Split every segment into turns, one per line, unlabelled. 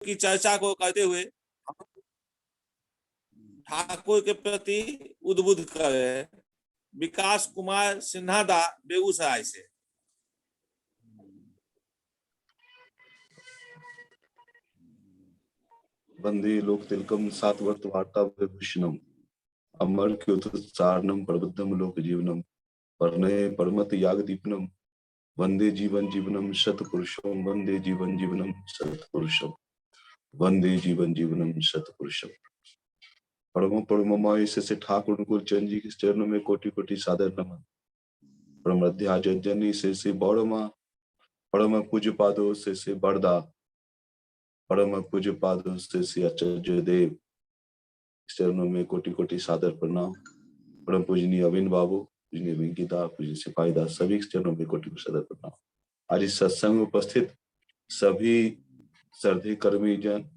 की चर्चा को करते हुए ठाकुर के प्रति उद्बुद्ध कर रहे हैं। विकास कुमार सिन्हादा बेगूसराय से।
वंदे लोक तिलकम सात्वर्त वार्ता विभूषणम अमरक्योत्सारणम प्रबुद्धम लोक जीवनम परनय परमत याग दीपनम वंदे जीवन जीवनम शतपुरुषम वंदे जीवन जीवनम शतपुरुषम वंदे जीवन जीवनम शतपुरुषम। परम परममय से ठाकुर अनुकूल चंद जी के चरणों में कोटि कोटि सादर नमन। परम अध्याजनी से बौड़मा परम पूज्य पादो से बरदा परम पूज्य पादो से आचार्य देव चरणों में कोटि कोटि सादर प्रणाम। परम पूजनीय अविन बाबू, पूजनीय वेंकीदा, पूजनीय सिपाहीदास, सभी चरणों में कोटि कोटि सादर प्रणाम। आज इस सत्संग में उपस्थित सभी श्रद्धेय कर्मी जन,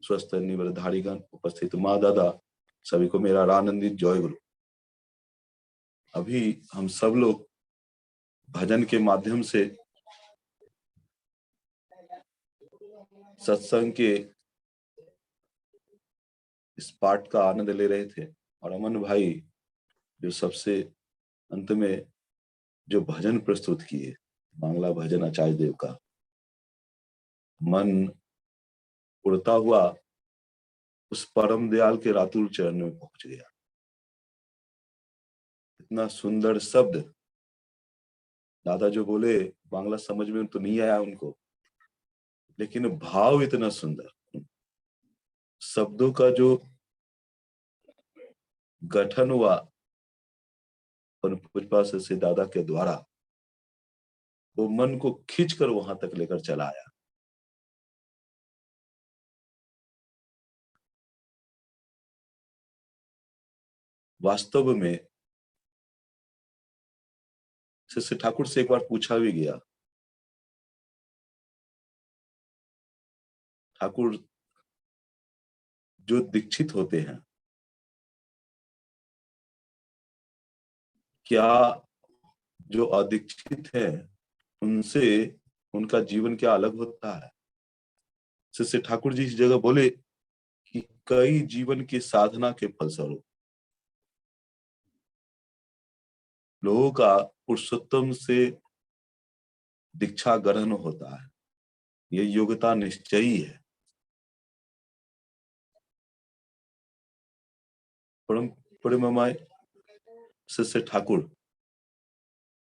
स्वस्थ निवृधारीगण, उपस्थित माँ दादा, सभी को मेरा आनंदित जय गुरु। अभी हम सब लोग भजन के माध्यम से सत्संग के इस पाठ का आनंद ले रहे थे और अमन भाई जो सबसे अंत में जो भजन प्रस्तुत किए, बांग्ला भजन आचार्य देव का, मन उड़ता हुआ उस परम दयाल के रातुल चरण में पहुंच गया। इतना सुंदर शब्द, दादा जो बोले बांग्ला समझ में तो नहीं आया उनको, लेकिन भाव इतना सुंदर, शब्दों का जो गठन हुआ पुष्पा से दादा के द्वारा, वो मन को खींचकर वहां तक लेकर चला आया। वास्तव में शिष्य ठाकुर से एक बार पूछा भी गया, ठाकुर जो दीक्षित होते हैं, क्या जो अदीक्षित है उनसे उनका जीवन क्या अलग होता है? शिष्य ठाकुर जी इस जगह बोले कि कई जीवन की साधना के फलस्वरूप लोगों का पुरुषोत्तम से दीक्षा ग्रहण होता है, ये योग्यता निश्चयी है। परम प्रेममय शिष्य ठाकुर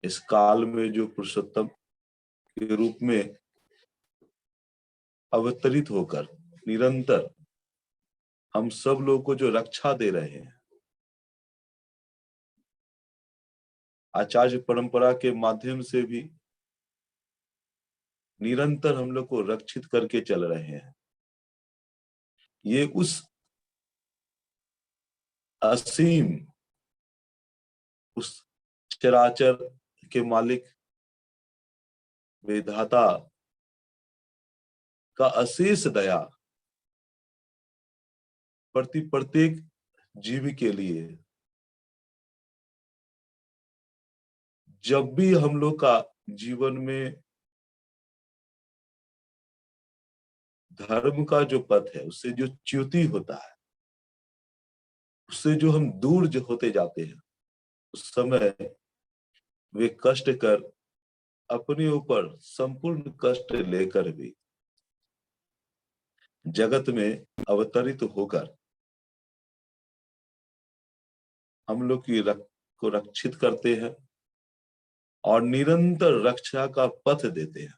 इस काल में जो पुरुषोत्तम के रूप में अवतरित होकर निरंतर हम सब लोगों को जो रक्षा दे रहे हैं, आचार्य परंपरा के माध्यम से भी निरंतर हम लोग को रक्षित करके चल रहे हैं। ये उस असीम, उस चराचर के मालिक विधाता का अशेष दया प्रत्येक जीव के लिए। जब भी हम लोग का जीवन में धर्म का जो पथ है, उससे जो च्युति होता है, उससे जो हम दूर जो होते जाते हैं, उस समय वे कष्ट कर अपने ऊपर संपूर्ण कष्ट लेकर भी जगत में अवतरित होकर हम लोग की को रक्षित करते हैं और निरंतर रक्षा का पथ देते हैं,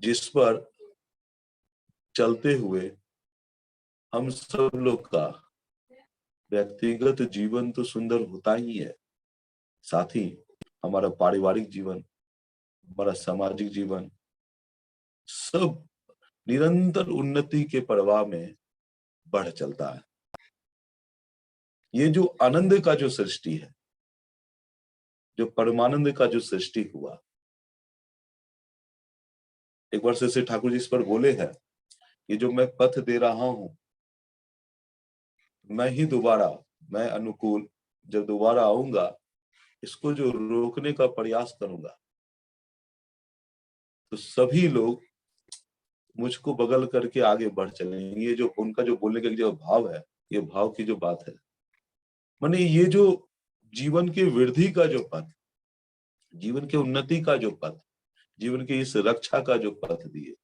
जिस पर चलते हुए हम सब लोग का व्यक्तिगत जीवन तो सुंदर होता ही है, साथ ही हमारा पारिवारिक जीवन, हमारा सामाजिक जीवन सब निरंतर उन्नति के प्रवाह में बढ़ चलता है। ये जो आनंद का जो सृष्टि है, जो परमानंद का जो सृष्टि हुआ, एक बार से ठाकुर जी इस पर बोले हैं, ये जो मैं पथ दे रहा हूं, मैं ही दोबारा, मैं अनुकूल जब दोबारा आऊंगा, इसको जो रोकने का प्रयास करूंगा, तो सभी लोग मुझको बगल करके आगे बढ़ चलेंगे। ये जो उनका जो बोलने का जो भाव है, ये भाव की जो बात है, माने ये जो जीवन के वृद्धि का जो पथ, जीवन के उन्नति का जो पथ, जीवन की इस रक्षा का जो पथ दिए,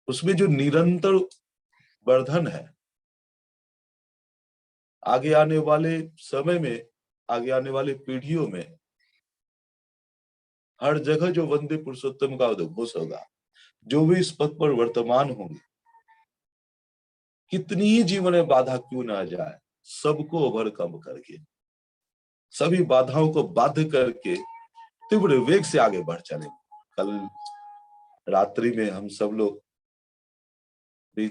उसमें जो निरंतर वर्धन है, आगे आने वाले समय में, आगे आने वाले पीढ़ियों में हर जगह जो वंदे पुरुषोत्तम का उद्घोष होगा, जो भी इस पथ पर वर्तमान होंगे, कितनी ही जीवन में बाधा क्यों ना जाए, सबको ओवरकम करके, सभी बाधाओं को बाध्य करके तीव्र वेग से आगे बढ़ चले। कल रात्रि में हम सब लोग भी,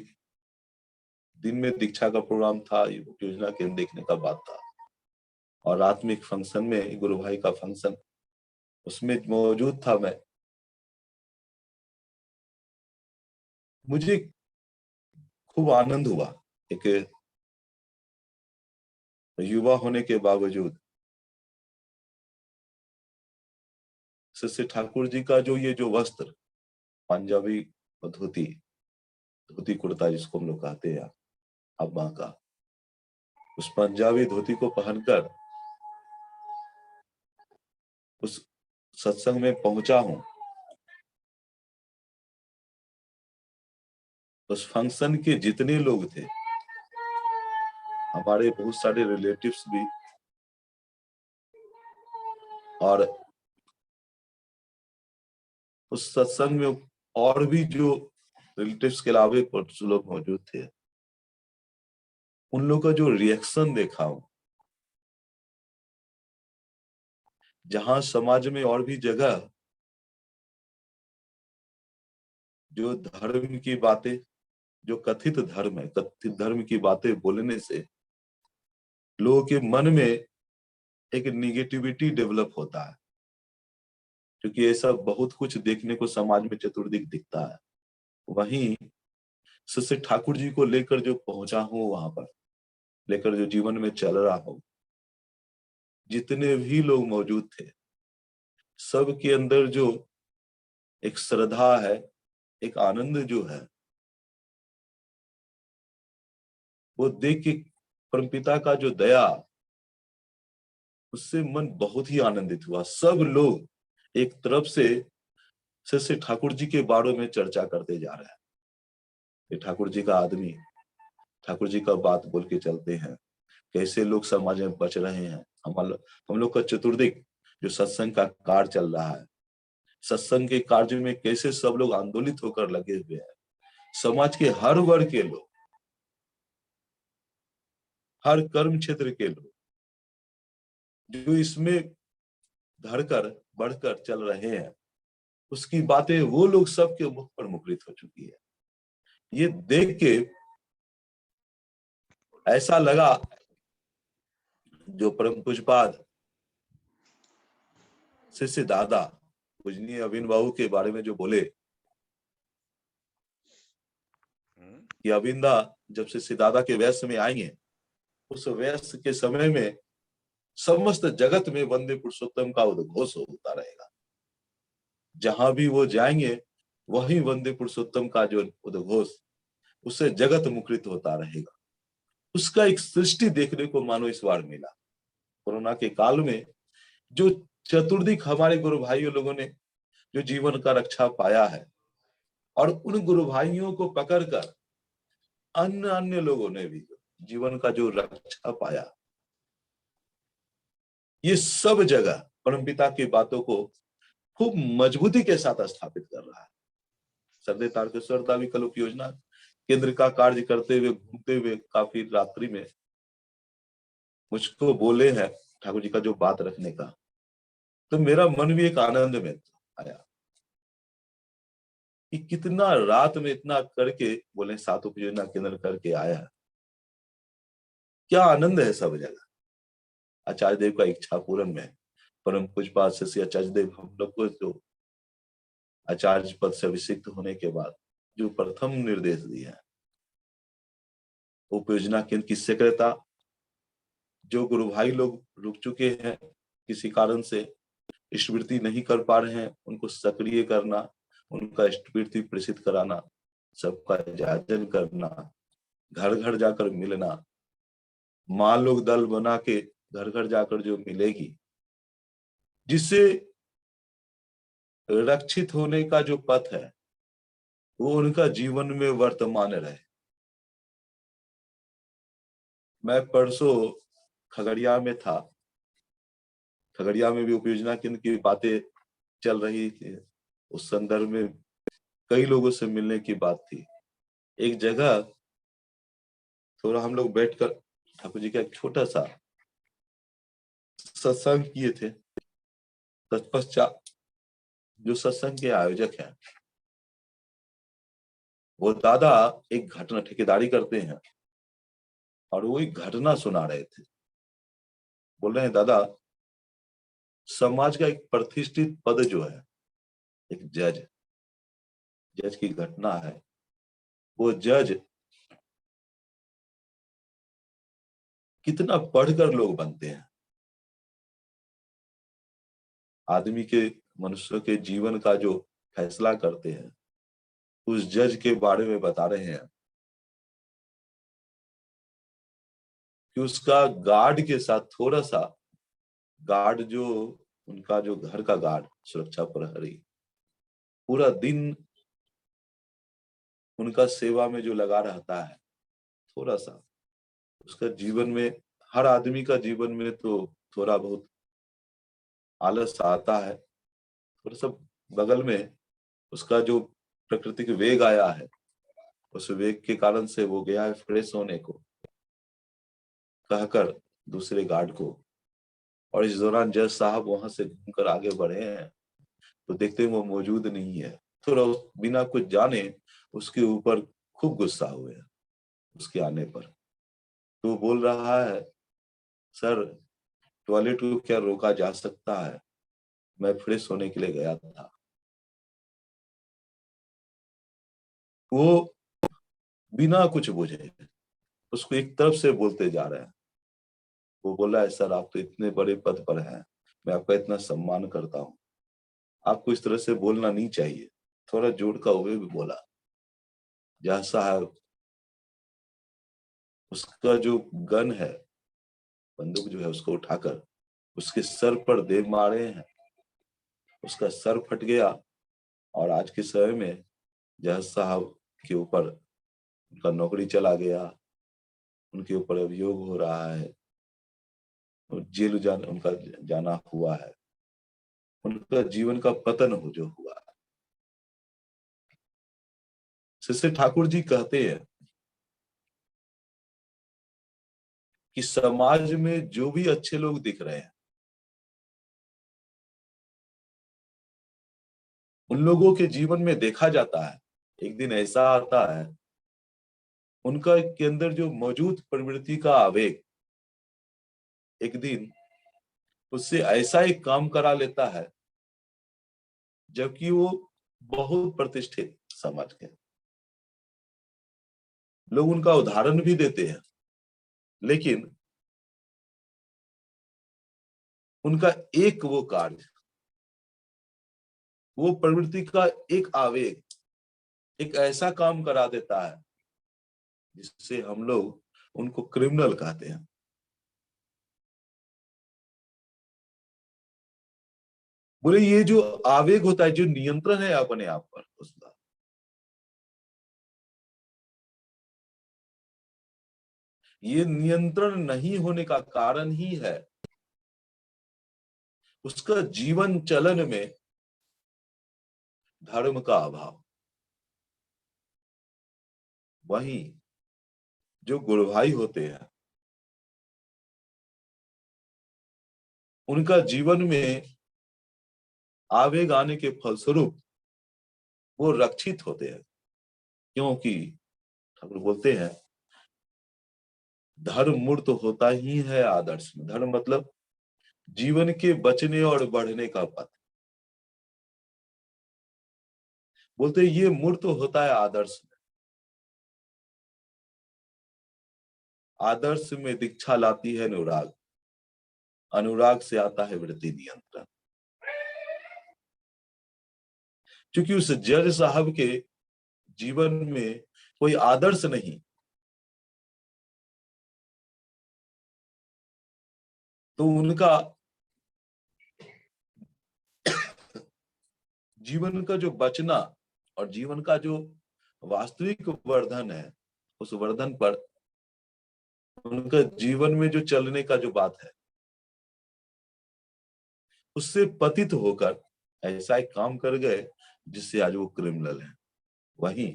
दिन में दीक्षा का प्रोग्राम था, योजना केंद्र देखने का बात था, और रात में एक फंक्शन में, गुरु भाई का फंक्शन, उसमें मौजूद था मैं। मुझे खूब आनंद हुआ, एक युवा होने के बावजूद शिष्य ठाकुर जी का जो ये जो वस्त्र, पंजाबी धोती, धोती कुर्ता जिसको हम लोग कहते हैं, अब्बा का, उस पंजाबी धोती को पहनकर उस सत्संग में पहुंचा हूं। उस फंक्शन के जितने लोग थे, हमारे बहुत सारे रिलेटिव्स भी, और उस सत्संग में और भी जो रिलेटिव्स के अलावे कुछ लोग मौजूद थे, उन लोगों का जो रिएक्शन देखा हूं, जहां समाज में और भी जगह जो धर्म की बातें, जो कथित धर्म है, कथित धर्म की बातें बोलने से लोगों के मन में एक निगेटिविटी डेवलप होता है, क्योंकि ऐसा बहुत कुछ देखने को समाज में चतुर्दिक दिखता है। वहीं शिष्य ठाकुर जी को लेकर जो पहुंचा हूं, वहां पर लेकर जो जीवन में चल रहा हूं, जितने भी लोग मौजूद थे, सबके अंदर जो एक श्रद्धा है, एक आनंद जो है, वो देख के परमपिता का जो दया, उससे मन बहुत ही आनंदित हुआ। सब लोग एक तरफ से शिष्य ठाकुर जी के बारे में चर्चा करते जा रहे हैं, ये ठाकुर जी का आदमी, ठाकुर जी का बात बोल के चलते हैं, कैसे लोग समाज में बच रहे हैं। हम लोग का चतुर्दिक जो सत्संग का कार्य चल रहा है, सत्संग के कार्य में कैसे सब लोग आंदोलित होकर लगे हुए हैं, समाज के हर वर्ग के लोग, हर कर्म क्षेत्र के लोग जो इसमें धरकर बढ़कर चल रहे हैं, उसकी बातें वो लोग सबके मुख पर मुखरित हो चुकी है। ये देख के ऐसा लगा, जो परम पूज्यपाद शिष्य दादा पूजनीय अविन बाबू के बारे में जो बोले कि अविंदा जब शिष्य दादा के वयस्क में आएंगे, उस वयस्क के समय में समस्त जगत में वंदे पुरुषोत्तम का उद्घोष होता रहेगा। जहां भी वो जाएंगे, वही वंदे पुरुषोत्तम का जो उद्घोष, उससे जगत मुखरित होता रहेगा। उसका एक सृष्टि देखने को मानो इस बार मिला। कोरोना के काल में जो चतुर्दिक हमारे गुरु भाइयों लोगों ने जो जीवन का रक्षा पाया है, और उन गुरु भाइयों को पकड़कर अन्य अन्य लोगों ने भी जीवन का जो रक्षा पाया, ये सब जगह परमपिता की बातों को खूब मजबूती के साथ स्थापित कर रहा है। सरदे तारकेश्वर का विकल्प योजना केंद्र का कार्य करते हुए, घूमते हुए काफी रात्रि में मुझको बोले हैं ठाकुर जी का जो बात रखने का, तो मेरा मन भी एक आनंद में आया कि कितना रात में इतना करके बोले, 7 उपयोजना केंद्र करके आया है, क्या आनंद है सब जगह। आचार्य देव का इच्छा पूर्ण में परम पूज्यपाद श्री आचार्य देव हम लोग को जो आचार्य पद से अभिषिक्त होने के बाद जो प्रथम निर्देश दिया है, उपयोजना केंद्र की सक्रियता, जो गुरु भाई लोग रुक चुके हैं किसी कारण से, इष्टवृत्ति नहीं कर पा रहे हैं उनको सक्रिय करना, उनका इष्टवृत्ति प्रेषित कराना, सबका जायजन करना, घर घर जाकर मिलना, माँ लोग दल बना के घर घर जाकर जो मिलेगी, जिससे रक्षित होने का जो पथ है वो उनका जीवन में वर्तमान रहे। मैं परसों खगड़िया में था, खगड़िया में भी उपयोजना केंद्र की बातें चल रही थी। उस संदर्भ में कई लोगों से मिलने की बात थी। एक जगह थोड़ा हम लोग बैठकर ठाकुर जी का एक छोटा सा सत्संग किए थे। तत्पश्चात जो सत्संग के आयोजक हैं वो दादा एक घटना, ठेकेदारी करते हैं, और वो एक घटना सुना रहे थे। बोल रहे हैं दादा, समाज का एक प्रतिष्ठित पद जो है, एक जज की घटना है। वो जज कितना पढ़कर लोग बनते हैं, आदमी के, मनुष्य के जीवन का जो फैसला करते हैं, उस जज के बारे में बता रहे हैं कि उसका गार्ड के साथ थोड़ा सा, गार्ड जो उनका जो घर का गार्ड, सुरक्षा प्रहरी, पूरा दिन उनका सेवा में जो लगा रहता है, थोड़ा सा उसका जीवन में, हर आदमी का जीवन में तो थोड़ा बहुत आलस आता है, थोड़ा सा बगल में उसका जो प्राकृतिक वेग आया है, उस वेग के कारण से वो गया है फ्रेश होने को, कहकर दूसरे गार्ड को। और इस दौरान जज साहब वहां से घूमकर आगे बढ़े हैं तो देखते हैं वो मौजूद नहीं है। थोड़ा बिना कुछ जाने उसके ऊपर खूब गुस्सा हुए हैं उसके आने पर। तो वो बोल रहा है, सर टॉयलेट को क्या रोका जा सकता है, मैं फ्रेश होने के लिए गया था। वो बिना कुछ बुझे उसको एक तरफ से बोलते जा रहे हैं। वो बोला है, सर आप तो इतने बड़े पद पर हैं, मैं आपका इतना सम्मान करता हूँ, आपको इस तरह से बोलना नहीं चाहिए। थोड़ा जोड़ का हुए भी बोला। जज साहब उसका जो गन है, बंदूक जो है, उसको उठाकर उसके सर पर दे मारे हैं, उसका सर फट गया। और आज के समय में जज साहब के ऊपर उनका नौकरी चला गया, उनके ऊपर अभियोग हो रहा है, जेल उनका जाना हुआ है, उनका जीवन का पतन हो जो हुआ है। शिष्य ठाकुर जी कहते हैं कि समाज में जो भी अच्छे लोग दिख रहे हैं, उन लोगों के जीवन में देखा जाता है एक दिन ऐसा आता है, उनका के अंदर जो मौजूद प्रवृत्ति का आवेग एक दिन उससे ऐसा एक काम करा लेता है, जबकि वो बहुत प्रतिष्ठित समाज के लोग उनका उदाहरण भी देते हैं, लेकिन उनका एक वो कार्य, वो प्रवृत्ति का एक आवेग एक ऐसा काम करा देता है जिससे हम लोग उनको क्रिमिनल कहते हैं। बोले ये जो आवेग होता है, जो नियंत्रण है अपने आप पर उसका, ये नियंत्रण नहीं होने का कारण ही है उसका जीवन चलन में धर्म का अभाव। वहीं जो गुरु भाई होते हैं, उनका जीवन में आवेग आने के फलस्वरूप वो रक्षित होते हैं, क्योंकि ठाकुर बोलते हैं धर्म मूर्त होता ही है आदर्श में। धर्म मतलब जीवन के बचने और बढ़ने का पथ। बोलते हैं ये मूर्त होता है आदर्श में। आदर्श में दीक्षा लाती है अनुराग, अनुराग से आता है वृत्ति नियंत्रण। क्योंकि उस जज साहब के जीवन में कोई आदर्श नहीं, तो उनका जीवन का जो बचना और जीवन का जो वास्तविक वर्धन है, उस वर्धन पर उनका जीवन में जो चलने का जो बात है, उससे पतित होकर ऐसा एक काम कर गए जिससे आज वो क्रिमिनल है। वहीं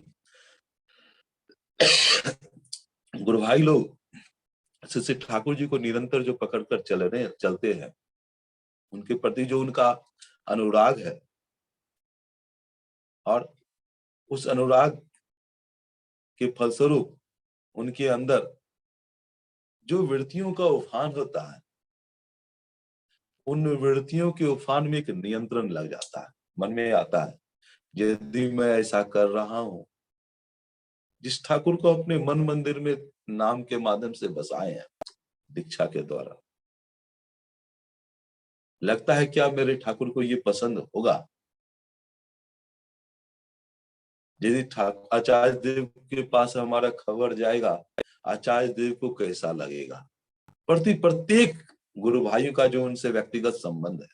गुरु भाई लोग श्री ठाकुर जी को निरंतर जो पकड़कर चलते हैं, उनके प्रति जो उनका अनुराग है, और उस अनुराग के फलस्वरूप उनके अंदर जो वृत्तियों का उफान होता है, उन वृत्तियों के उफान में एक नियंत्रण लग जाता है। मन में आता है, यदि मैं ऐसा कर रहा हूं, जिस ठाकुर को अपने मन मंदिर में नाम के माध्यम से बसाए हैं दीक्षा के द्वारा, लगता है क्या मेरे ठाकुर को ये पसंद होगा? यदि आचार्य देव के पास हमारा खबर जाएगा, आचार्य देव को कैसा लगेगा? प्रत्येक गुरु भाइयों का जो उनसे व्यक्तिगत संबंध है,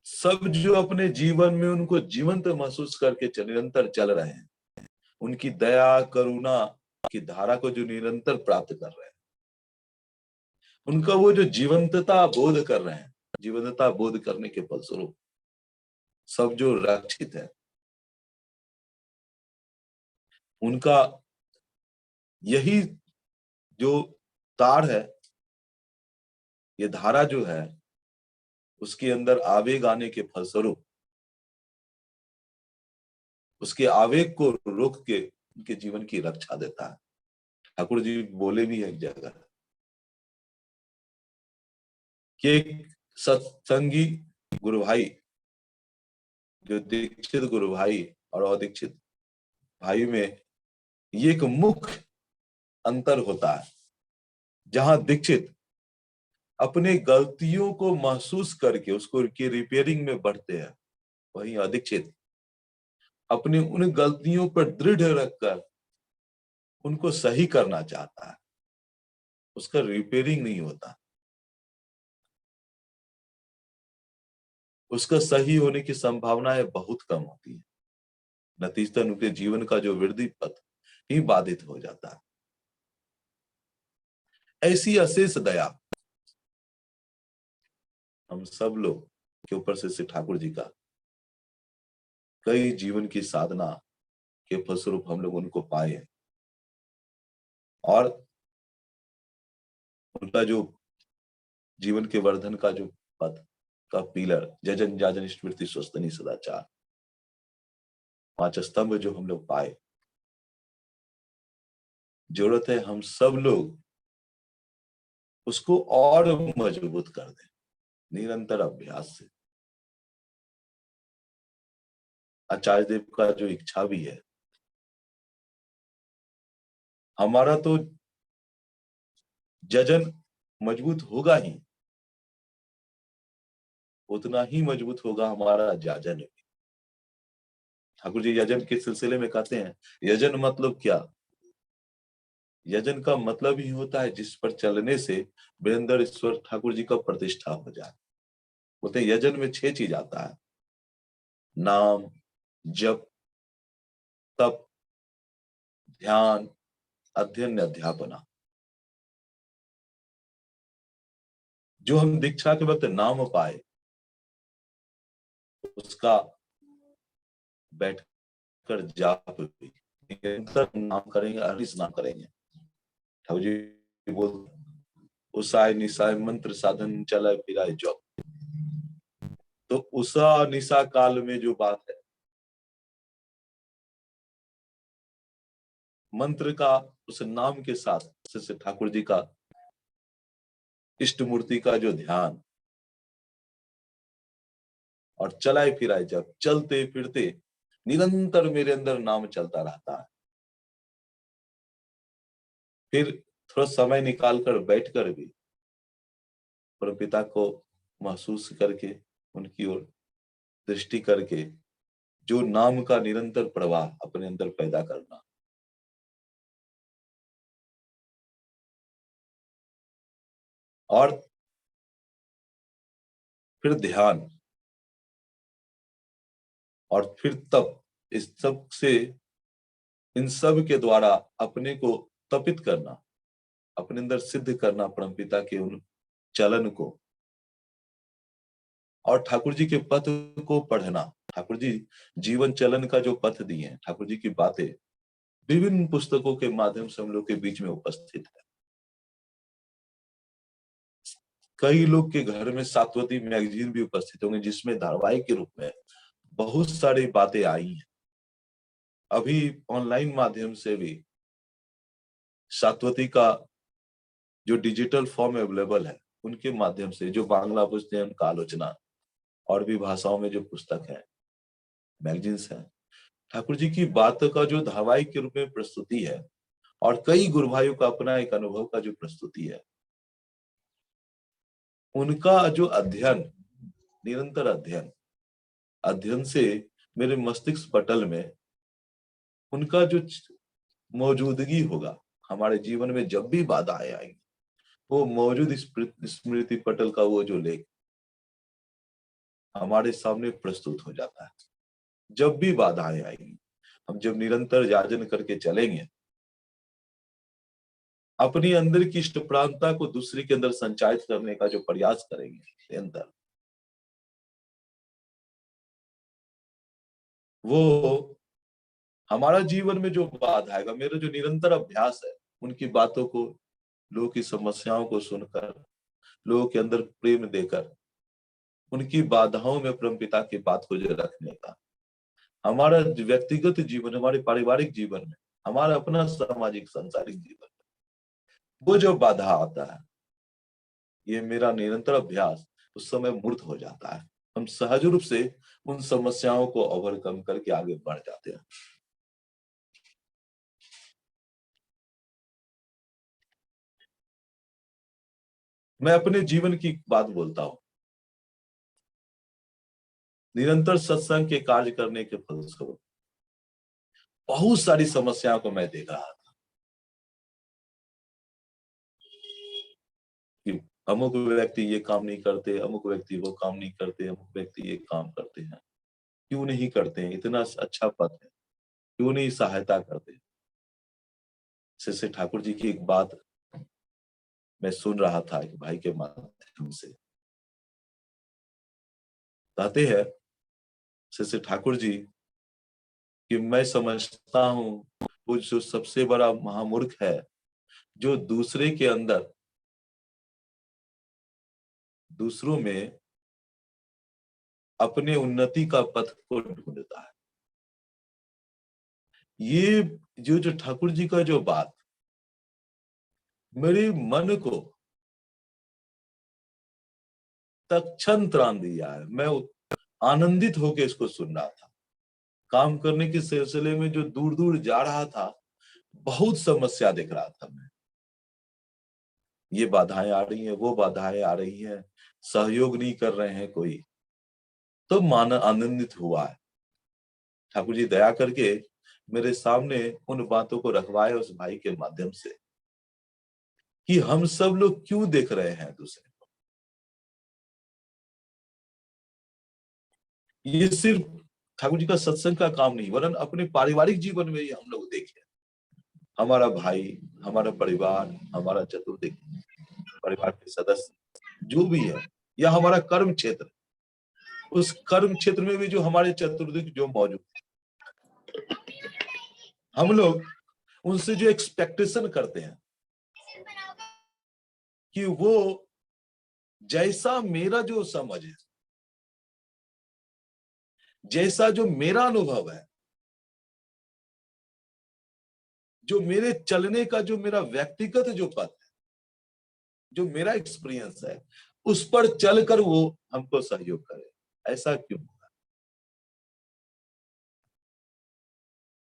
सब जो अपने जीवन में उनको जीवंत महसूस करके निरंतर चल रहे हैं, उनकी दया करुणा की धारा को जो निरंतर प्राप्त कर रहे हैं, उनका वो जो जीवंतता बोध कर रहे हैं, जीवंतता बोध करने के फलस्वरूप सब जो रक्षित है, उनका यही जो तार है, ये धारा जो है, उसके अंदर आवेग आने के फलस्वरूप उसके आवेग को रोक के उनके जीवन की रक्षा देता है। ठाकुर जी बोले भी है एक जगह कि एक सत्संगी गुरु भाई, जो दीक्षित गुरु भाई और अदीक्षित भाई में ये एक मुख्य अंतर होता है। जहां दीक्षित अपने गलतियों को महसूस करके उसको की रिपेयरिंग में बढ़ते हैं, वहीं अदीक्षित अपनी उन गलतियों पर दृढ़ रखकर उनको सही करना चाहता है, उसका रिपेयरिंग नहीं होता, उसका सही होने की संभावनाएं बहुत कम होती है। नतीजतन उनके जीवन का जो वृद्धि पथ ही बाधित हो जाता है। ऐसी अशेष दया हम सब लोग के ऊपर से श्री ठाकुर जी का कई जीवन की साधना के फलस्वरूप हम लोग उनको पाए, और उनका जो जीवन के वर्धन का जो पथ का पिलर, जजन जाजन स्मृति स्वस्तनी सदाचार, 5 स्तंभ जो हम लोग पाए, जरूरत है हम सब लोग उसको और मजबूत कर दें निरंतर अभ्यास से। आचार्य देव का जो इच्छा भी है, हमारा तो जजन मजबूत होगा ही, उतना ही मजबूत होगा हमारा जाजन भी। ठाकुर जी यजन के सिलसिले में कहते हैं, यजन मतलब क्या? यजन का मतलब ही होता है जिस पर चलने से वीरेंद्र ईश्वर ठाकुर जी का प्रतिष्ठा हो जाए। बोलते हैं यजन में 6 चीज आता है, नाम, जप, तप, ध्यान, अध्ययन, अध्यापना। जो हम दीक्षा के वक्त नाम पाए, उसका बैठकर जाप भी निरंतर नाम करेंगे, हरिस नाम करेंगे। ठाकुर जी बोल, उसाय निशाय मंत्र साधन चलाए फिराए जप। तो उषा निशा काल में जो बात है, मंत्र का, उस नाम के साथ जैसे ठाकुर जी का इष्ट मूर्ति का जो ध्यान, और चलाए फिराए जब, चलते फिरते निरंतर मेरे अंदर नाम चलता रहता है। फिर थोड़ा समय निकालकर बैठकर भी परमपिता को महसूस करके उनकी ओर दृष्टि करके जो नाम का निरंतर प्रवाह अपने अंदर पैदा करना। और फिर ध्यान, और फिर तप, इस सब से, इन सब के द्वारा अपने को तपित करना, अपने अंदर सिद्ध करना परमपिता के उन चलन को, और ठाकुर जी के पथ को पढ़ना। ठाकुर जी जीवन चलन का जो पथ दिए हैं, ठाकुर जी की बातें विभिन्न पुस्तकों के माध्यम से हम लोग के बीच में उपस्थित है। कई लोग के घर में सात्वती मैगजीन भी उपस्थित होंगे, जिसमें धारावाहिक के रूप में बहुत सारी बातें आई हैं। अभी ऑनलाइन माध्यम से भी सात्वती का जो डिजिटल फॉर्म अवेलेबल है, उनके माध्यम से जो बांग्ला पुस्तक, उनका आलोचना, और भी भाषाओं में जो पुस्तक है, मैगजीन्स है, ठाकुर जी की बातों का जो धारावाहिक के रूप में प्रस्तुति है, और कई गुरु भाइयों का अपना एक अनुभव का जो प्रस्तुति है, उनका जो अध्ययन, निरंतर अध्ययन, अध्ययन से मेरे मस्तिष्क पटल में उनका जो मौजूदगी होगा, हमारे जीवन में जब भी बाधाएं आएंगी, वो मौजूद स्मृति पटल का वो जो लेख हमारे सामने प्रस्तुत हो जाता है। जब भी बाधाएं आएंगी, हम जब निरंतर जाजन करके चलेंगे, अपनी अंदर की इष्ट प्रांता को दूसरे के अंदर संचारित करने का जो प्रयास करेंगे निरंतर, वो हमारा जीवन में जो बाधा आएगा, मेरा जो निरंतर अभ्यास है, उनकी बातों को, लोगों की समस्याओं को सुनकर, लोगों के अंदर प्रेम देकर, उनकी बाधाओं में परमपिता की बात को जो रखने का, हमारा व्यक्तिगत जीवन, हमारे पारिवारिक जीवन में, हमारा अपना सामाजिक सांसारिक जीवन में वो जो बाधा आता है, ये मेरा निरंतर अभ्यास उस समय मूर्त हो जाता है। हम सहज रूप से उन समस्याओं को ओवरकम करके आगे बढ़ जाते हैं। मैं अपने जीवन की बात बोलता हूं। निरंतर सत्संग के कार्य करने के फलस्वरूप बहुत सारी समस्याओं को मैं देख रहा था कि अमुक व्यक्ति ये काम नहीं करते, अमुक व्यक्ति वो काम नहीं करते, अमुक व्यक्ति ये काम करते हैं, क्यों नहीं करते हैं? इतना अच्छा पद है, क्यों नहीं सहायता करते? जैसे ठाकुर जी की एक बात मैं सुन रहा था एक भाई के माध्यम से, कहते हैं जैसे ठाकुर जी कि मैं समझता हूं वो जो सबसे बड़ा महामूर्ख है, जो दूसरे के अंदर, दूसरों में अपने उन्नति का पथ को ढूंढता है। ये जो ठाकुर जी का जो बात मेरे मन को तत्क्षण त्राण दिया है। मैं आनंदित होकर इसको सुन रहा था। काम करने के सिलसिले में जो दूर दूर जा रहा था, बहुत समस्या देख रहा था मैं। ये बाधाएं आ रही हैं, वो बाधाएं आ रही हैं, सहयोग नहीं कर रहे हैं कोई, तो मान आनंदित हुआ है। ठाकुर जी दया करके मेरे सामने उन बातों को रखवाए उस भाई के माध्यम से कि हम सब लोग क्यों देख रहे हैं दूसरे को। ये सिर्फ ठाकुर जी का सत्संग का काम नहीं, वरन अपने पारिवारिक जीवन में ही हम लोग देखें। हमारा भाई, हमारा परिवार, हमारा चतुर्दिक परिवार के सदस्य जो भी है, या हमारा कर्म क्षेत्र, उस कर्म क्षेत्र में भी जो हमारे चतुर्दिक जो मौजूद है, हम लोग उनसे जो एक्सपेक्टेशन करते हैं कि वो जैसा मेरा जो समझ है, जैसा जो मेरा अनुभव है, जो मेरे चलने का जो मेरा व्यक्तिगत जो पथ है, जो मेरा एक्सपीरियंस है, उस पर चलकर वो हमको सहयोग करे। ऐसा क्यों?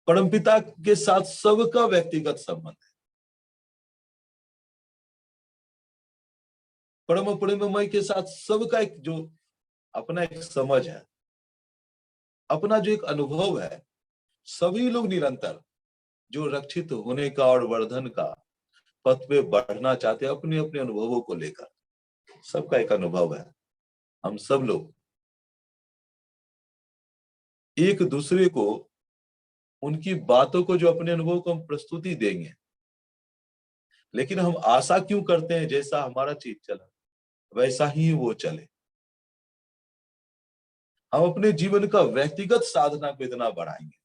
परमपिता के साथ सबका व्यक्तिगत संबंध है। परम प्रेममय के साथ सबका एक जो अपना एक समझ है, अपना जो एक अनुभव है, सभी लोग निरंतर जो रक्षित होने का और वर्धन का पथ पे बढ़ना चाहते हैं, अपने अपने अनुभवों को लेकर। सबका एक अनुभव है, हम सब लोग एक दूसरे को उनकी बातों को, जो अपने अनुभव को हम प्रस्तुति देंगे, लेकिन हम आशा क्यों करते हैं जैसा हमारा चीज चला वैसा ही वो चले। हम अपने जीवन का व्यक्तिगत साधना को इतना बढ़ाएंगे,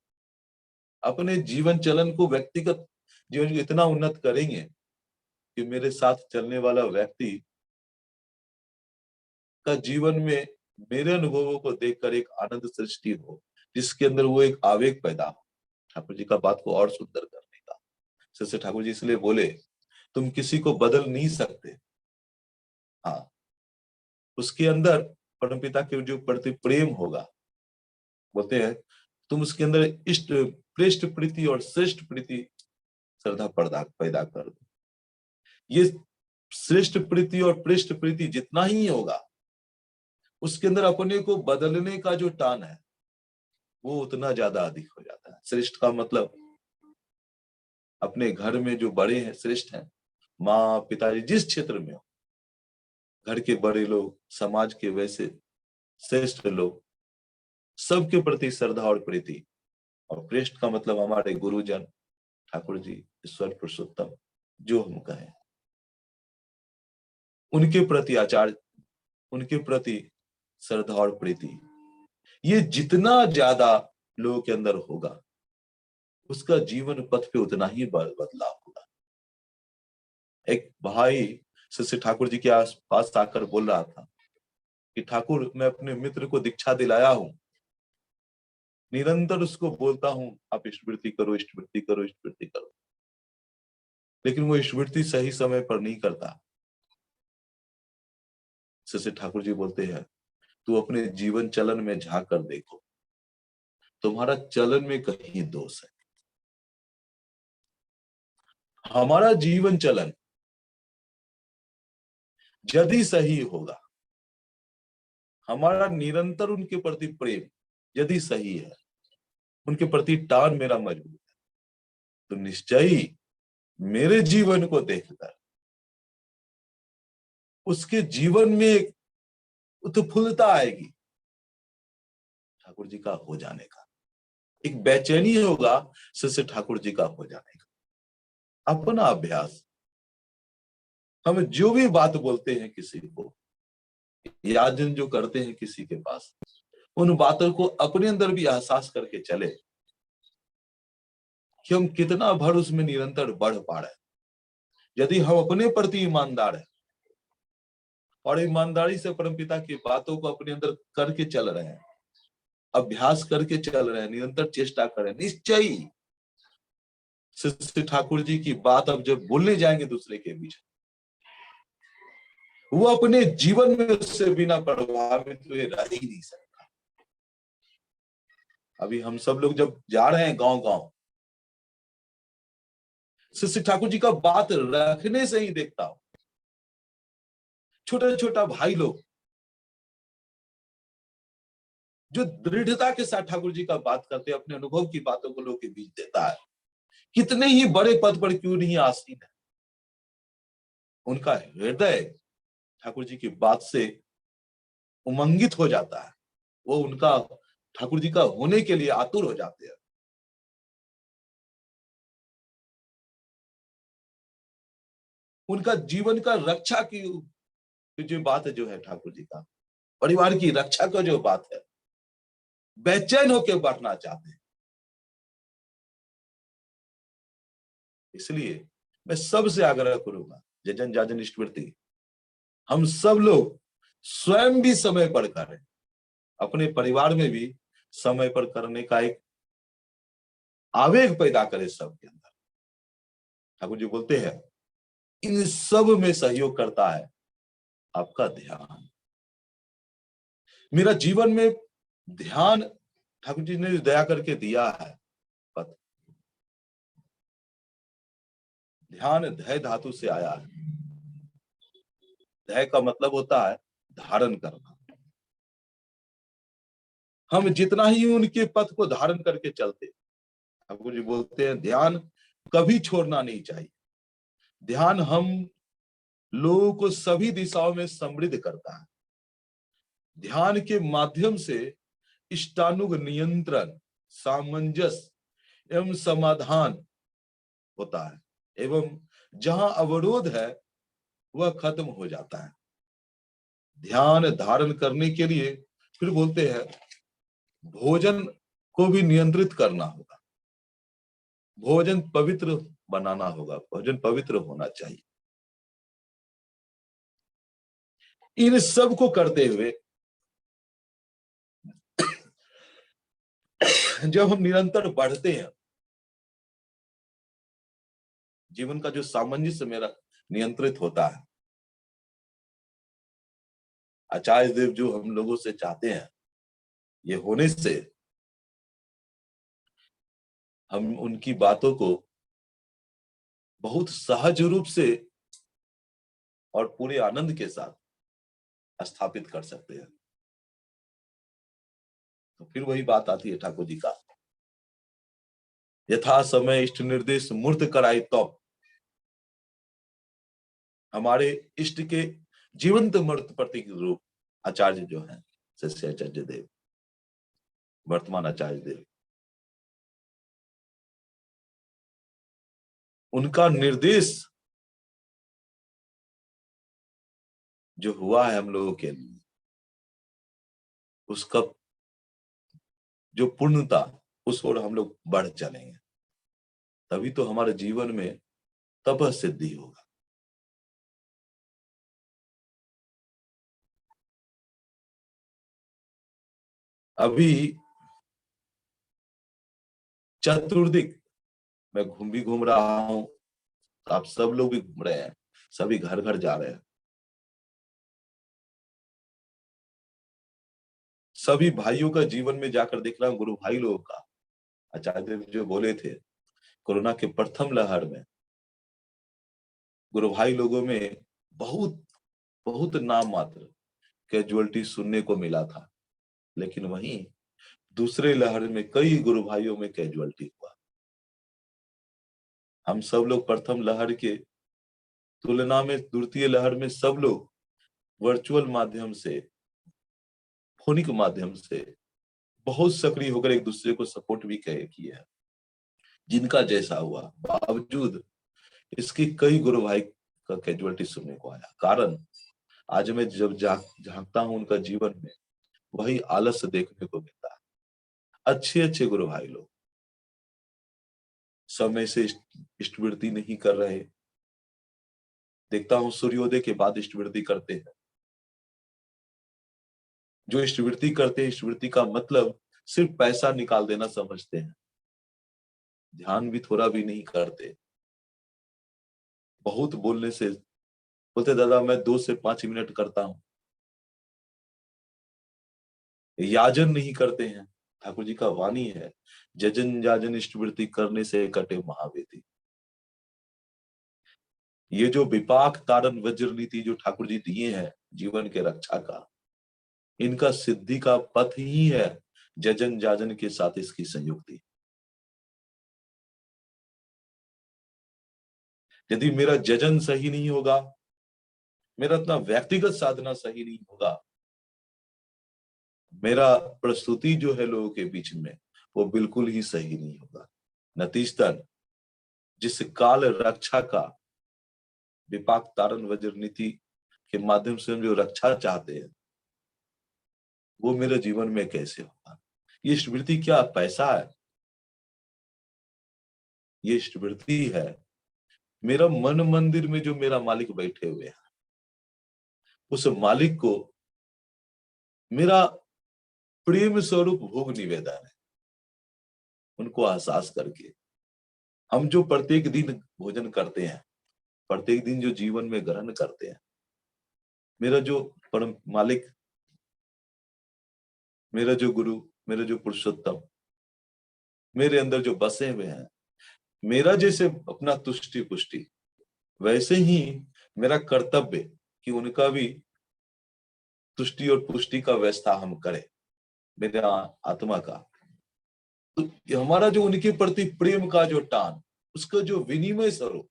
अपने जीवन चलन को, व्यक्तिगत जीवन को इतना उन्नत करेंगे कि मेरे साथ चलने वाला व्यक्ति का जीवन में मेरे अनुभवों को देखकर एक आनंद सृष्टि हो, जिसके अंदर वो एक आवेग पैदा हो, ठाकुर जी का बात को और सुंदर करने का। जैसे ठाकुर जी इसलिए बोले, तुम किसी को बदल नहीं सकते, हाँ उसके अंदर परमपिता के जो प्रति प्रेम होगा, बोलते हैं तुम उसके अंदर इष्ट प्रेष्ठ प्रीति और श्रेष्ठ प्रीति श्रद्धा पैदा कर दो। ये श्रेष्ठ प्रीति और प्रेष्ठ प्रीति जितना ही होगा, उसके अंदर अपने को बदलने का जो टान है वो उतना ज्यादा अधिक हो जाता है। श्रेष्ठ का मतलब अपने घर में जो बड़े हैं, श्रेष्ठ हैं, माँ पिताजी जिस क्षेत्र में हो, घर के बड़े लोग, समाज के वैसे श्रेष्ठ लोग, सबके प्रति श्रद्धा और प्रीति। और प्रेष्ठ का मतलब हमारे गुरुजन, ठाकुर जी, ईश्वर पुरुषोत्तम, जो हम कहें, उनके प्रति आचार, उनके प्रति श्रद्धा और प्रीति, ये जितना ज्यादा लोगों के अंदर होगा, उसका जीवन पथ पे उतना ही बदलाव होगा। एक भाई शिष्य ठाकुर जी के पास आकर बोल रहा था कि ठाकुर, मैं अपने मित्र को दीक्षा दिलाया हूं, निरंतर उसको बोलता हूं आप स्मृति करो, स्मृति करो, स्मृति करो, लेकिन वो स्मृति सही समय पर नहीं करता। शिष्य ठाकुर जी बोलते हैं, तू अपने जीवन चलन में झांक कर देखो, तुम्हारा चलन में कहीं दोष है। हमारा जीवन चलन यदि सही होगा, हमारा निरंतर उनके प्रति प्रेम यदि सही है, उनके प्रति टान मेरा मजबूत है, तो निश्चय ही मेरे जीवन को देखकर उसके जीवन में एक उत्फुल्लता आएगी ठाकुर जी का हो जाने का, एक बेचैनी होगा शिष्य ठाकुर जी का हो जाने का। अपना अभ्यास, हम जो भी बात बोलते हैं किसी को, याजन जो करते हैं किसी के पास, उन बातों को अपने अंदर भी एहसास करके चले कि हम कितना भर उसमें निरंतर बढ़ पा रहे हैं। यदि हम अपने प्रति ईमानदार हैं और ईमानदारी से परमपिता की बातों को अपने अंदर करके चल रहे हैं, अभ्यास करके चल रहे हैं, निरंतर चेष्टा करें, निश्चय शिष्य ठाकुर जी की बात अब जब बोलने जाएंगे दूसरे के बीच, वो अपने जीवन में उससे बिना प्रभावित हुए रह ही नहीं सकता। अभी हम सब लोग जब जा रहे हैं गांव गांव, शिष्य ठाकुर जी का बात रखने से ही देखता हूं, छोटा छोटा भाई लोग जो दृढ़ता के साथ ठाकुर जी का बात करते हैं, अपने अनुभव की बातों को लोगों के बीच देता है, कितने ही बड़े पद पर क्यों नहीं आसीन है, उनका हृदय ठाकुर जी की बात से उमंगित हो जाता है, वो उनका ठाकुर जी का होने के लिए आतुर हो जाते हैं। उनका जीवन का रक्षा की जो बात है, जो है ठाकुर जी का परिवार की रक्षा का जो बात है, बेचैन होकर बढ़ना चाहते हैं। इसलिए मैं सबसे आग्रह करूंगा, जजन जाजन स्मृति, हम सब लोग स्वयं भी समय पर करें, अपने परिवार में भी समय पर करने का एक आवेग पैदा करें सबके अंदर। ठाकुर जी बोलते हैं, इन सब में सहयोग करता है आपका ध्यान। मेरा जीवन में ध्यान ठाकुर जी ने दया करके दिया है, पता ध्यान धय धातु से आया है। धय का मतलब होता है धारण करना। हम जितना ही उनके पथ को धारण करके चलते, ठाकुर जी बोलते हैं ध्यान कभी छोड़ना नहीं चाहिए। ध्यान हम लोगों को सभी दिशाओं में समृद्ध करता है। ध्यान के माध्यम से इष्टानुग नियंत्रण, सामंजस्य एवं समाधान होता है, एवं जहां अवरोध है वह खत्म हो जाता है। ध्यान धारण करने के लिए फिर बोलते हैं भोजन को भी नियंत्रित करना होगा, भोजन पवित्र बनाना होगा, भोजन पवित्र होना चाहिए। इन सब को करते हुए जब हम निरंतर बढ़ते हैं, जीवन का जो सामंजस्य मेरा नियंत्रित होता है, आचार्य देव जो हम लोगों से चाहते हैं, ये होने से हम उनकी बातों को बहुत सहज रूप से और पूरे आनंद के साथ स्थापित कर सकते हैं। तो फिर वही बात आती है ठाकुर जी का, यथा समय इष्ट निर्देश मूर्त कराई तो हमारे इष्ट के जीवंत मूर्त प्रतीक रूप आचार्य जो हैं, शिष्याचार्य देव, वर्तमान आचार्य देव, उनका निर्देश जो हुआ है हम लोगों के लिए, उसका जो पूर्णता, उस ओर हम लोग बढ़ चलेंगे, तभी तो हमारे जीवन में तपः सिद्धि होगा। अभी चतुर्दिक मैं घूम रहा हूं, आप सब लोग भी घूम रहे हैं, सभी घर घर जा रहे हैं, सभी भाइयों का जीवन में जाकर देख रहा हूं, गुरु भाई लोगों का। आचार्य देव जो बोले थे कोरोना के प्रथम लहर में गुरु भाई लोगों में बहुत बहुत नाम मात्र कैजुअलिटी सुनने को मिला था, लेकिन वहीं दूसरे लहर में कई गुरु भाइयों में कैजुअलिटी हुआ। हम सब लोग प्रथम लहर के तुलना में द्वितीय लहर में सब लोग वर्चुअल माध्यम से, फोनिक माध्यम से बहुत सक्रिय होकर एक दूसरे को सपोर्ट भी किए हैं। जिनका जैसा हुआ, बावजूद इसकी कई गुरु भाई का कैजुअलिटी सुनने को आया। कारण आज मैं जब झांकता हूं उनका जीवन में, वही आलस्य देखने को मिलता है। अच्छे अच्छे गुरु भाई लोग समय से इष्टवृत्ति नहीं कर रहे, देखता हूं सूर्योदय के बाद इष्टवृत्ति करते हैं। जो इष्टवृत्ति करते हैं, इष्टवृत्ति का मतलब सिर्फ पैसा निकाल देना समझते हैं, ध्यान भी थोड़ा भी नहीं करते। बहुत बोलने से बोलते दादा मैं 2 से 5 मिनट करता हूं, याजन नहीं करते हैं। ठाकुर जी का वाणी है, जजन याजन इष्टवृत्ति करने से कटे महावेदी। ये जो विपाक तारण वज्र नीति जो ठाकुर जी दिए हैं जीवन के रक्षा का, इनका सिद्धि का पथ ही है जजन याजन के साथ इसकी संयुक्ति। यदि मेरा जजन सही नहीं होगा, मेरा अपना व्यक्तिगत साधना सही नहीं होगा, मेरा प्रस्तुति जो है लोगों के बीच में वो बिल्कुल ही सही नहीं होगा। नतीजतन जिस काल रक्षा का विपाक तारण वज्र नीति के माध्यम से हम जो रक्षा चाहते हैं, वो मेरे जीवन में कैसे होगा? ये स्मृति क्या पैसा है? ये स्मृति है मेरा मन मंदिर में जो मेरा मालिक बैठे हुए हैं, उस मालिक को मेरा प्रेम स्वरूप भोग निवेदन है। उनको एहसास करके हम जो प्रत्येक दिन भोजन करते हैं, प्रत्येक दिन जो जीवन में ग्रहण करते हैं, मेरा जो परम मालिक, मेरा जो गुरु, मेरा जो पुरुषोत्तम मेरे अंदर जो बसे हुए हैं, मेरा जैसे अपना तुष्टि पुष्टि, वैसे ही मेरा कर्तव्य कि उनका भी तुष्टि और पुष्टि का व्यवस्था हम करें। मेरे आत्मा का। तो ये हमारा जो उनके प्रति प्रेम का जो टान, उसका जो विनिमय स्वरूप,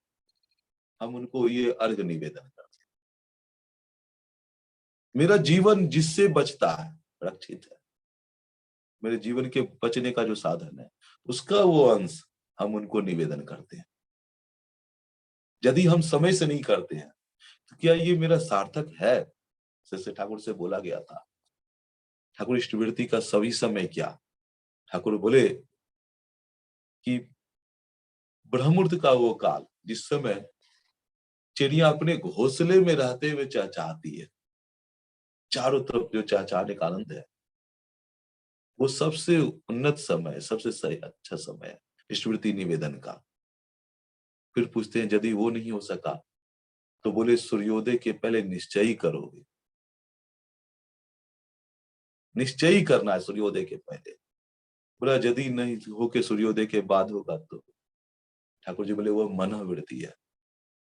हम उनको ये अर्घ निवेदन करते हैं। मेरा जीवन जिससे बचता है, रक्षित है, मेरे जीवन के बचने का जो साधन है, उसका वो अंश हम उनको निवेदन करते हैं। यदि हम समय से नहीं करते हैं तो क्या ये मेरा सार्थक है? जैसे ठाकुर से बोला गया था, ठाकुर इष्टवृत्ति का सभी समय क्या? ठाकुर बोले कि ब्रह्ममुहूर्त का वो काल, जिस समय चिड़िया अपने घोंसले में रहते हुए चहचहाती है, चारों तरफ जो चहचहाने का आनंद है, वो सबसे उन्नत समय है, सबसे सही अच्छा समय है इष्टवृत्ति निवेदन का। फिर पूछते हैं यदि वो नहीं हो सका तो बोले सूर्योदय के पहले निश्चय ही करोगे, निश्चय ही करना है सूर्योदय के पहले। बोला यदि नहीं हो के सूर्योदय के बाद होगा तो ठाकुर जी बोले वो मनोवृत्ति है,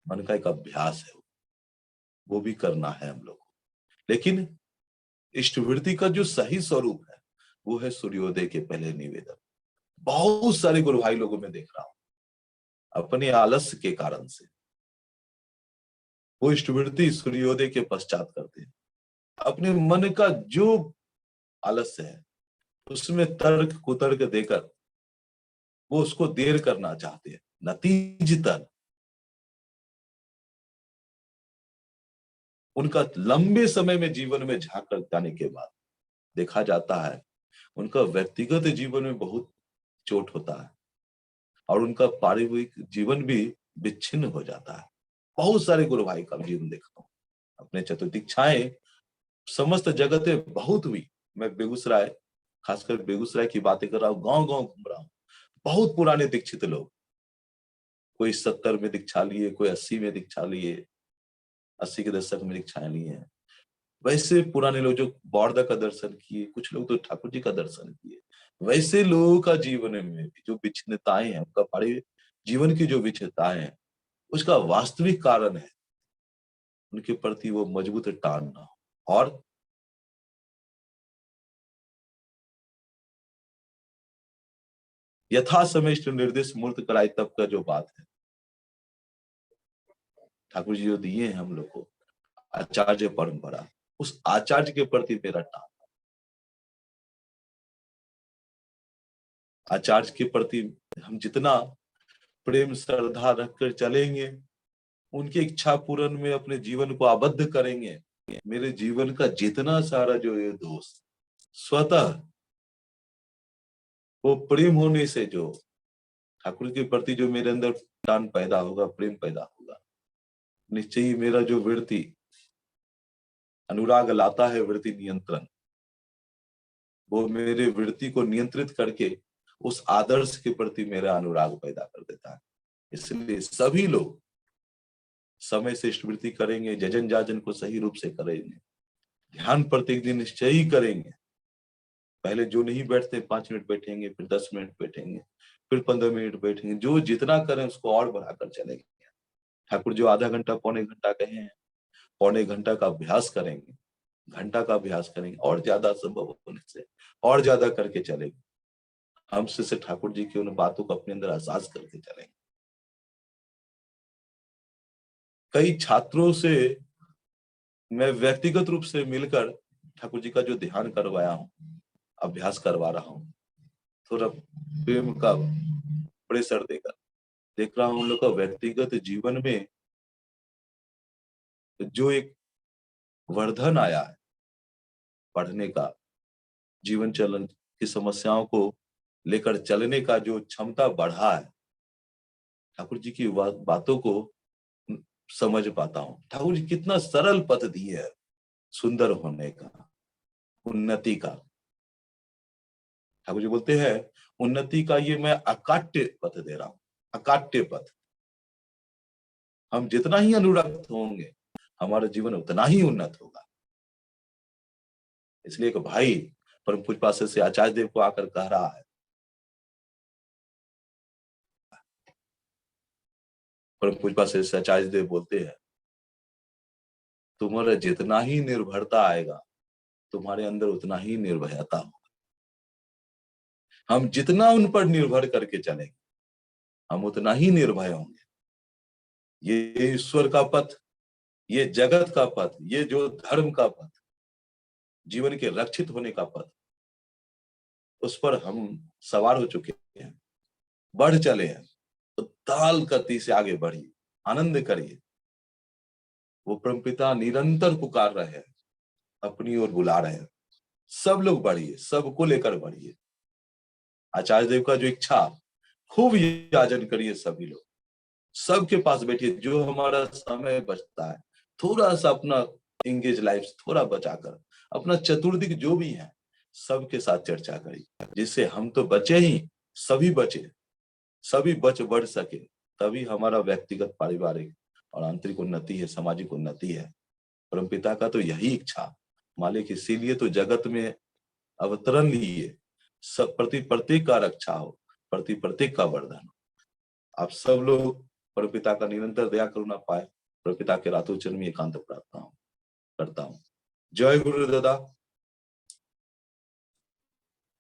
मन का एक अभ्यास है, वो भी करना है हम लोग को। लेकिन इष्टवृत्ति का जो सही स्वरूप है वो है सूर्योदय के पहले निवेदन। बहुत सारे गुरु भाई लोगों में देख रहा हूं अपने आलस्य के कारण से वो इष्टवृत्ति सूर्योदय के पश्चात करते हैं। अपने मन का जो आलस्य है उसमें तर्क कुतर्क देकर वो उसको देर करना चाहते हैं। नतीजतन उनका लंबे समय में जीवन में झांक कर जाने के बाद देखा जाता है उनका व्यक्तिगत जीवन में बहुत चोट होता है और उनका पारिवारिक जीवन भी विच्छिन्न हो जाता है। बहुत सारे गुरु भाई का जीवन देखता हूँ, अपने चतुर्दीक्षाएं समस्त जगतें बहुत हुई। मैं बेगूसराय, खासकर बेगूसराय की बातें कर रहा हूँ, गांव गांव घूम रहा हूँ। बहुत पुराने दीक्षित लोग, कोई 70 में दीक्षा लिए, कोई 80 में दीक्षा लिए, 80 के दशक में दीक्षाएं लिए हैं। वैसे पुराने लोग जो बौद्ध का दर्शन किए, कुछ लोग तो ठाकुर जी का दर्शन किए, वैसे लोगों का जीवन में भी जो विच्छिन्नताएं हैं, उनका पारिवारिक जीवन की जो विच्छिन्नताएं हैं, उसका वास्तविक कारण है उनके प्रति वो मजबूत टान ना हो। और यथा समय इष्ट निर्देश मूर्त कराई तब का जो बात है, ठाकुर जी जो दिए हैं हम लोग को आचार्य परंपरा, उस आचार्य के प्रति मेरा टान, आचार्य के प्रति हम जितना प्रेम श्रद्धा रखकर चलेंगे, उनकी इच्छा पूर्ण में अपने जीवन को आबद्ध करेंगे, मेरे जीवन का जितना सारा जो ये दोष स्वतः वो प्रेम होने से जो ठाकुर के प्रति जो मेरे अंदर टान पैदा होगा, प्रेम पैदा होगा, निश्चय ही मेरा जो वृत्ति अनुराग लाता है, वृत्ति नियंत्रण, वो मेरे वृत्ति को नियंत्रित करके उस आदर्श के प्रति मेरा अनुराग पैदा कर देता है। इसलिए सभी लोग समय से स्मृति करेंगे, जजन जाजन को सही रूप से करेंगे, ध्यान प्रत्येक दिन निश्चय ही करेंगे। पहले जो नहीं बैठते 5 मिनट बैठेंगे, फिर 10 मिनट बैठेंगे, फिर 15 मिनट बैठेंगे, जो जितना करें उसको और बढ़ाकर चलेंगे। ठाकुर जो आधा घंटा पौने घंटा कहे हैं, पौने घंटा का अभ्यास करेंगे, घंटा का अभ्यास करेंगे, और ज्यादा संभव होने से और ज्यादा करके चलेंगे। हमसे से ठाकुर जी की उन बातों को अपने अंदर एहसास करके चलेंगे। कई छात्रों से मैं व्यक्तिगत रूप से मिलकर ठाकुर जी का जो ध्यान करवाया हूँ, अभ्यास करवा रहा हूँ, थोड़ा प्रेम का प्रेशर देकर देख रहा हूँ उन लोग का व्यक्तिगत जीवन में जो एक वर्धन आया है, पढ़ने का, जीवन चलन की समस्याओं को लेकर चलने का जो क्षमता बढ़ा है, ठाकुर जी की बातों को समझ पाता हूँ। ठाकुर जी कितना सरल पथ दिए है सुंदर होने का, उन्नति का। ठाकुर जी बोलते हैं उन्नति का ये मैं अकाट्य पथ दे रहा हूं, अकाट्य पथ। हम जितना ही अनुरक्त होंगे हमारा जीवन उतना ही उन्नत होगा। इसलिए एक भाई परम पूज्य पास से आचार्य देव को आकर कह रहा है, परम पूज्य पास से आचार्य देव बोलते हैं तुम्हारा जितना ही निर्भरता आएगा तुम्हारे अंदर उतना ही निर्भयता होगा। हम जितना उन पर निर्भर करके चलेंगे हम उतना ही निर्भय होंगे। ये ईश्वर का पथ, ये जगत का पथ, ये जो धर्म का पथ, जीवन के रक्षित होने का पथ, उस पर हम सवार हो चुके हैं, बढ़ चले हैं। तो ताल गति से आगे बढ़िए, आनंद करिए। वो परमपिता निरंतर पुकार रहे हैं, अपनी ओर बुला रहे हैं। सब लोग बढ़िए, सबको लेकर बढ़िए। आचार्य देव का जो इच्छा, खूब याचन करिए सभी लोग, सबके पास बैठिए। जो हमारा समय बचता है थोड़ा सा अपना एंगेज लाइफ थोड़ा बचाकर, अपना चतुर्दिक जो भी है सबके साथ चर्चा करिए, जिससे हम तो बचे ही, सभी बचे, सभी बच बढ़ सके। तभी हमारा व्यक्तिगत, पारिवारिक और आंतरिक उन्नति है, सामाजिक उन्नति है। परमपिता का तो यही इच्छा मालिक, इसीलिए तो जगत में अवतरण लिए, सब प्रति प्रत्येक का रक्षा हो, प्रति प्रत्येक का वर्धन। आप सब लोग परमपिता का निरंतर दया करुणा पाए, परमपिता के रातों चरण में एकांत प्रार्थना करता हूँ। जय गुरु दादा।